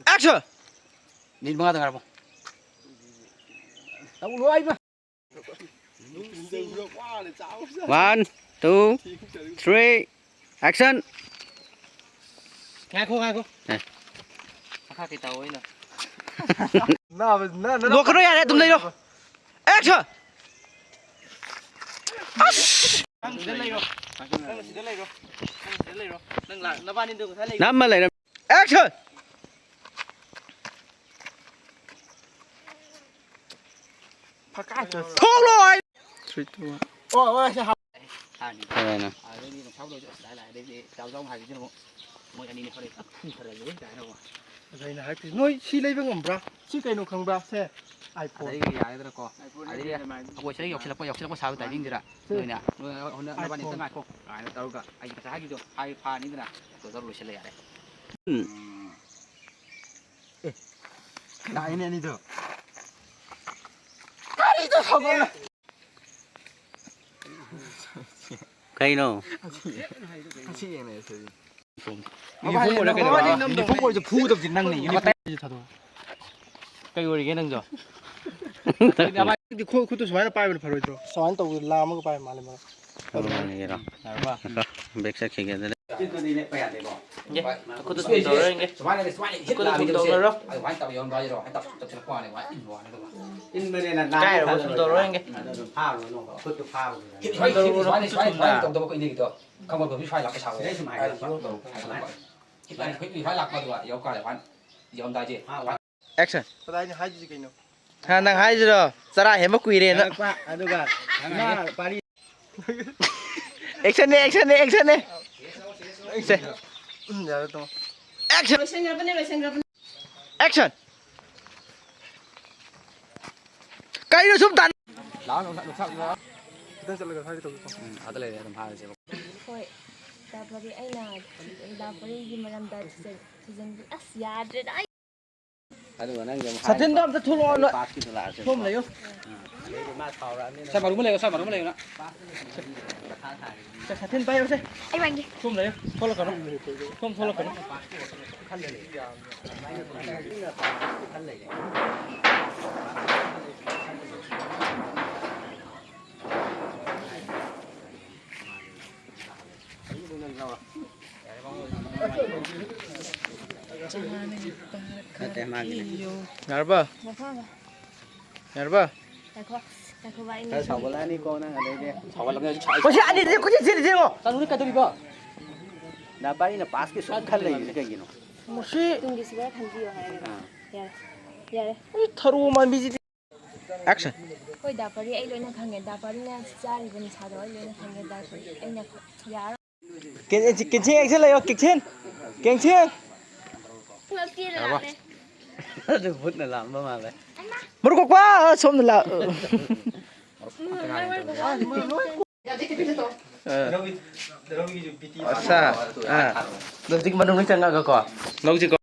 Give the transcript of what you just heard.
Action. Nhìn mga tengah apa? Tahu lu aja. 1, 2, 3, action. Ngay cô. Này. Khác cái tàu ấy nè. Lo cái này này, tụm đây đâu? Action. Năm mà lại. Action. Thua rồi. 3, 2, 1. Ôi sao học. Đây nè. Đây đi 6 đôi lại để chào rong hai chứ không. Mỗi anh đi thôi đi. Thật là dễ trái đâu. Đây là hai cái nói xí lấy với ngầm bra, xí cái nó không bra xe, iPhone. Đấy cái ai đó co. Đấy đi. Quay sẽ học sẽ có sao tại đi ra. Rồi nè. Hôm nay bạn đi tới ngày không? Ai nó đâu cả. Ai cái sao chứ hai pha đi nè. Tôi đâu rồi sẽ lấy đấy. Đại này đi được. Cái đó không có. Cây nó. Uniform của phu tập năng này, uniform thật rồi. Cây rồi cái năng rồi. Thì khu tôi xoáy là bay về phải rồi rồi. Xoáy tàu làm cái bay mà lên mà. Này đó. Bếch sẽ khi cái đấy. Cô tôi xuống tàu rồi nghe. Cô tôi xuống tàu rồi. Cái rồi xuống tàu rồi nghe. Action. Đây là hai cái nó. Nang hai rồi. Sara hết mất quỷ rồi đó. Action đi. Action. Action. Cây nó xuống tận. Kita sẽ lấy cái tàu. Ada lagi ada hal sih. Hoi, dapari aina, dapari gimana dah season yadre dah. Ada nang yang. Satin dom thua rồi. Pas gitu lah. Thua lấy không? Saya baru mulai nak. Satin bay không? Ay bang đi. Thua lấy không? Thua là cái nó. Nyarba. Aku baik ni. Saya sabar ni kau nang ada dia. Sabar lagi. Kau si ada dia, kau si sini sini kau. Kan udah kata biba. Dapat ini pas ke suat khal lagi kayak gini. Mesti. Tunggu sebentar kanji orang ada. Ya. Tharu man biji. Action. Hoi dapari ay loina khange dapari na chari bani chado ay loina khange dapari ay na yar. Kitchen action lấy kitchen. Kitchen. Ngerti lah. Ada pun nak lama malah. Mereka kuah som lah. Asa. Đâu chỉ mà đông nó chân ngã cả. Lâu chỉ có.